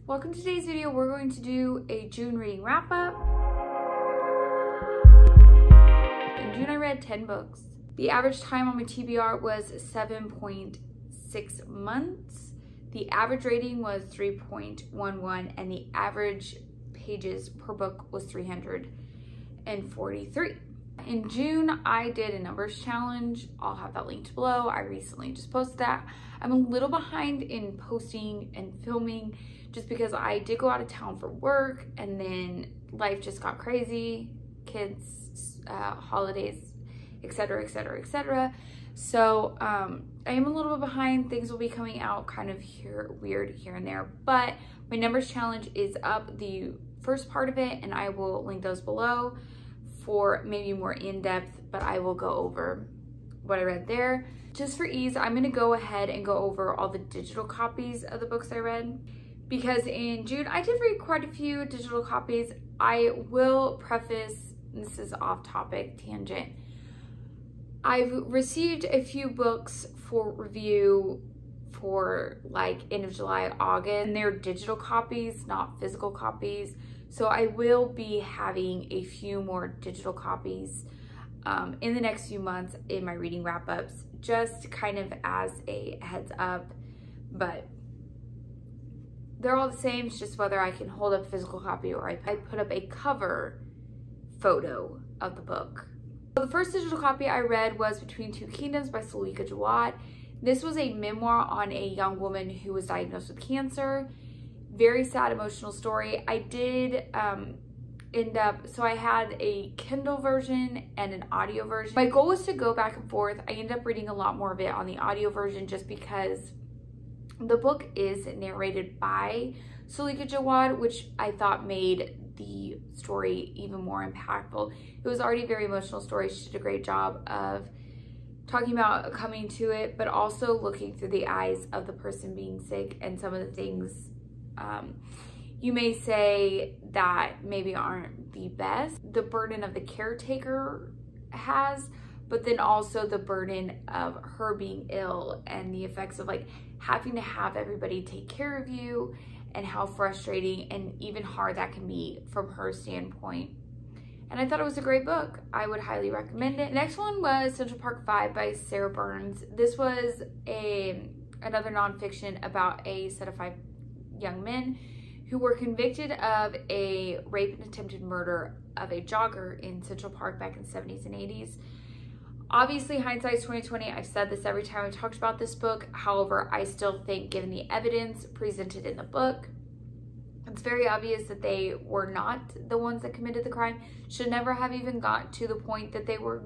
Welcome to today's video. We're going to do a June reading wrap up. In June, I read 10 books. The average time on my TBR was 7.6 months. The average rating was 3.11, and the average pages per book was 343. In June, I did a numbers challenge. I'll have that linked below. I recently just posted that. I'm a little behind in posting and filming just because I did go out of town for work, and then life just got crazy, kids, holidays, etc, etc, etc. So I am a little bit behind. Things will be coming out kind of weird here and there, but my numbers challenge is up, the first part of it, and I will link those below for maybe more in-depth, but I will go over what I read there. Just for ease, I'm gonna go ahead and go over all the digital copies of the books I read, because in June, I did read quite a few digital copies. I will preface, this is off topic, tangent. I've received a few books for review for like end of July, August, and they're digital copies, not physical copies. So I will be having a few more digital copies in the next few months in my reading wrap-ups, just kind of as a heads up, but they're all the same. It's just whether I can hold up a physical copy or I put up a cover photo of the book. So the first digital copy I read was Between Two Kingdoms by Sulika Jawad. This was a memoir on a young woman who was diagnosed with cancer. Very sad, emotional story. I did end up, so I had a Kindle version and an audio version. My goal was to go back and forth. I ended up reading a lot more of it on the audio version just because the book is narrated by Sulika Jawad, which I thought made the story even more impactful. It was already a very emotional story. She did a great job of talking about coming to it, but also looking through the eyes of the person being sick and some of the things you may say that maybe aren't the best. The burden of the caretaker has, but then also the burden of her being ill and the effects of like having to have everybody take care of you, and how frustrating and even hard that can be from her standpoint. And I thought it was a great book. I would highly recommend it. The next one was Central Park 5 by Sarah Burns. This was another nonfiction about a set of 5 young men who were convicted of a rape and attempted murder of a jogger in Central Park back in the 70s and 80s. Obviously, hindsight's 2020. I've said this every time I talked about this book. However, I still think, given the evidence presented in the book, it's very obvious that they were not the ones that committed the crime. Should never have even got to the point that they were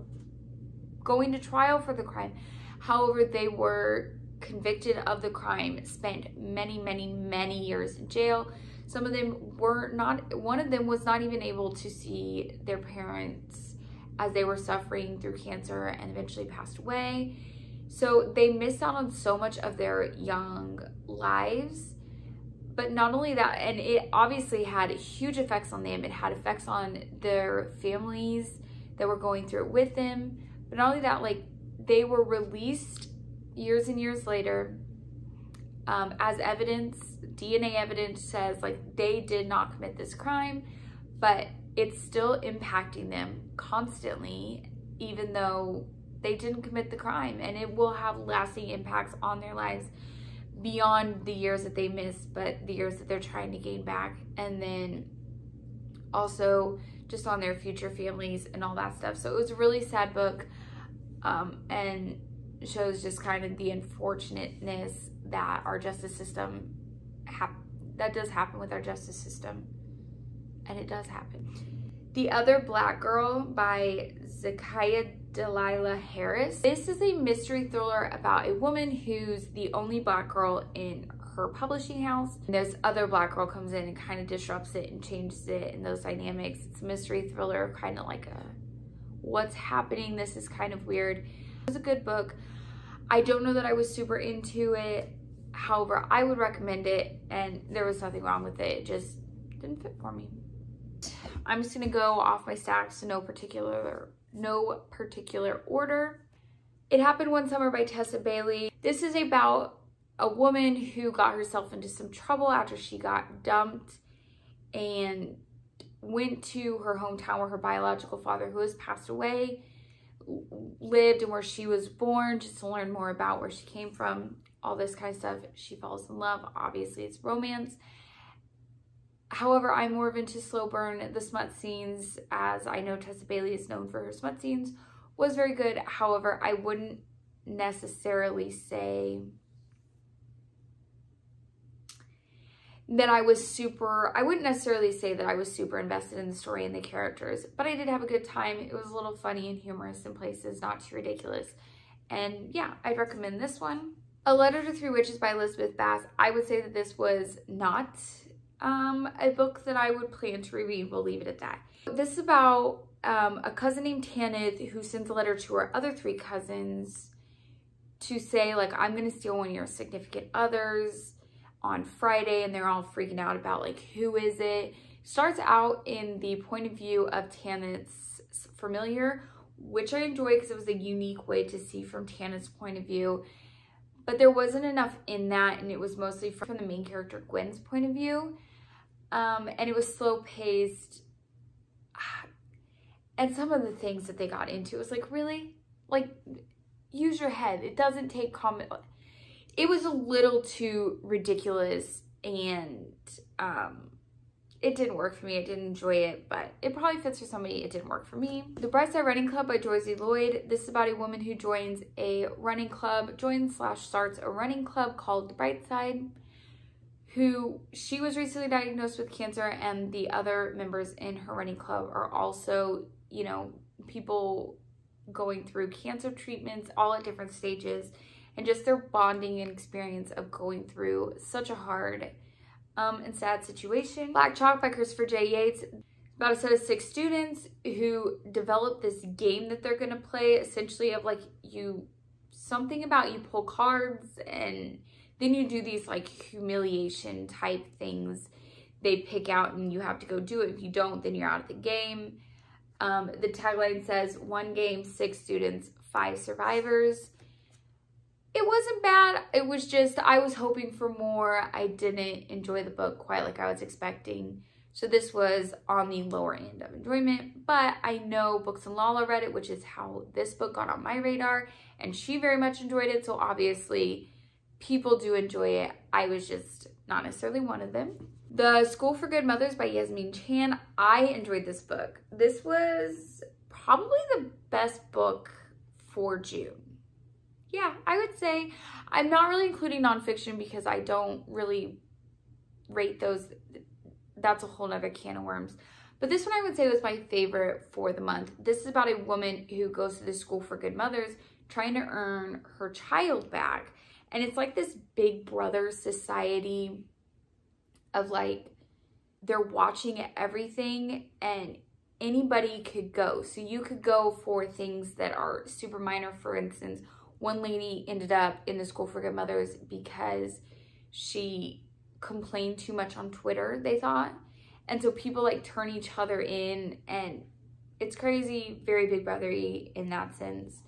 going to trial for the crime. However, they were convicted of the crime, spent many, many, many years in jail. Some of them were not, one of them was not even able to see their parents as they were suffering through cancer and eventually passed away. So they missed out on so much of their young lives. But not only that, and it obviously had huge effects on them. It had effects on their families that were going through it with them. But not only that, like, they were released years and years later as evidence. DNA evidence says like they did not commit this crime, but it's still impacting them constantly, even though they didn't commit the crime, and it will have lasting impacts on their lives beyond the years that they missed, but the years that they're trying to gain back, and then also just on their future families and all that stuff. So it was a really sad book, and shows just kind of the unfortunateness that our justice system, that does happen with our justice system, and it does happen. The Other Black Girl by Zakiya Delilah Harris. This is a mystery thriller about a woman who's the only Black girl in her publishing house. And this other Black girl comes in and kind of disrupts it and changes it and those dynamics. It's a mystery thriller, kind of like a what's happening, this is kind of weird. It was a good book. I don't know that I was super into it. However, I would recommend it, and there was nothing wrong with it. It just didn't fit for me. I'm just gonna go off my stacks to no particular order. It Happened One Summer by Tessa Bailey. This is about a woman who got herself into some trouble after she got dumped and went to her hometown where her biological father, who has passed away, lived, and where she was born, just to learn more about where she came from, all this kind of stuff. She falls in love. Obviously, it's romance. However, I'm more of into slow burn. The smut scenes, as I know Tessa Bailey is known for her smut scenes, was very good. However, I wouldn't necessarily say that I wouldn't necessarily say that I was super invested in the story and the characters, but I did have a good time. It was a little funny and humorous in places, not too ridiculous. And yeah, I'd recommend this one. A Letter to Three Witches by Elizabeth Bass. I would say that this was not a book that I would plan to reread. We'll leave it at that. This is about a cousin named Tanith who sends a letter to her other 3 cousins to say, like, I'm going to steal one of your significant others on Friday, and they're all freaking out about, like, who is it? Starts out in the point of view of Tanith's familiar, which I enjoy because it was a unique way to see from Tanith's point of view. But there wasn't enough in that, and it was mostly from the main character Gwen's point of view. And it was slow paced. And some of the things that they got into, it was like, really? Like, use your head. It doesn't take comment. It was a little too ridiculous, and it didn't work for me. I didn't enjoy it, but it probably fits for somebody. It didn't work for me. The Bright Side Running Club by Joyce Lloyd. This is about a woman who joins a running club, starts a running club called The Bright Side, who she was recently diagnosed with cancer, and the other members in her running club are also, you know, people going through cancer treatments, all at different stages, and just their bonding and experience of going through such a hard and sad situation. Black Chalk by Christopher J. Yates. About a set of 6 students who develop this game that they're going to play, essentially of, like, something about you pull cards and then you do these, like, humiliation type things they pick out, and you have to go do it. If you don't, then you're out of the game. The tagline says, 1 game, 6 students, 5 survivors. It wasn't bad. It was just, I was hoping for more. I didn't enjoy the book quite like I was expecting. So this was on the lower end of enjoyment, but I know Books and Lala read it, which is how this book got on my radar, and she very much enjoyed it. So obviously people do enjoy it. I was just not necessarily one of them. The School for Good Mothers by Yasmin Chan. I enjoyed this book. This was probably the best book for June. Yeah, I would say. I'm not really including nonfiction because I don't really rate those. That's a whole nother can of worms. But this one I would say was my favorite for the month. This is about a woman who goes to the School for Good Mothers trying to earn her child back. And it's like this big brother society of, like, they're watching everything and anybody could go. So you could go for things that are super minor. For instance, one lady ended up in the School for Good Mothers because she complained too much on Twitter, they thought. And so people, like, turn each other in, and it's crazy, very big brother-y in that sense.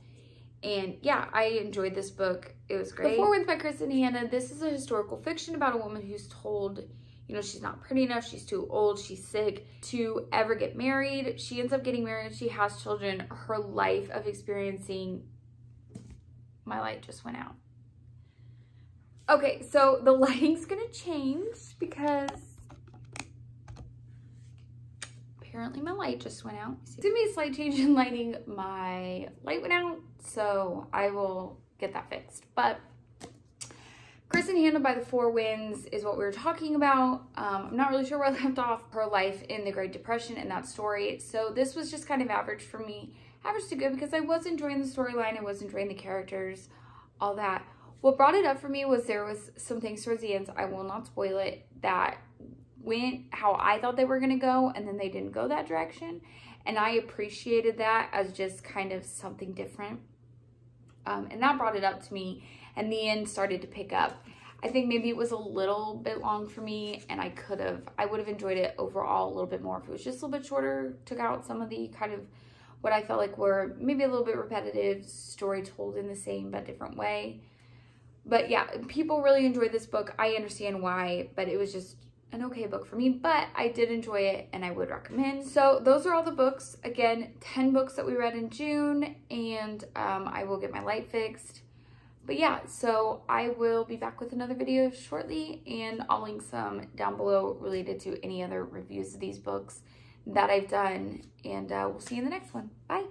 And yeah, I enjoyed this book. It was great. The Four Winds by Kristen Hanna. This is a historical fiction about a woman who's told, you know, she's not pretty enough, she's too old, she's sick to ever get married. She ends up getting married, she has children. Her life of experiencing... My light just went out. Okay, so the lighting's gonna change because apparently my light just went out. To me, a slight change in lighting, my light went out, so I will get that fixed. But Kristen Hanna by The Four Winds is what we were talking about. I'm not really sure where I left off. Her life in the Great Depression and that story. So this was just kind of average for me. Average to good because I was enjoying the storyline. I was enjoying the characters, all that. What brought it up for me was there was some things towards the end, I will not spoil it, that went how I thought they were going to go, and then they didn't go that direction. And I appreciated that as just kind of something different. And that brought it up to me, and the end started to pick up. I think maybe it was a little bit long for me, and I would have enjoyed it overall a little bit more if it was just a little bit shorter, took out some of the kind of what I felt like were maybe a little bit repetitive, story told in the same but different way. But yeah, people really enjoyed this book. I understand why, but it was just an okay book for me, but I did enjoy it and I would recommend. So those are all the books. Again, 10 books that we read in June, and I will get my light fixed. But yeah, so I will be back with another video shortly, and I'll link some down below related to any other reviews of these books that I've done, and we'll see you in the next one. Bye.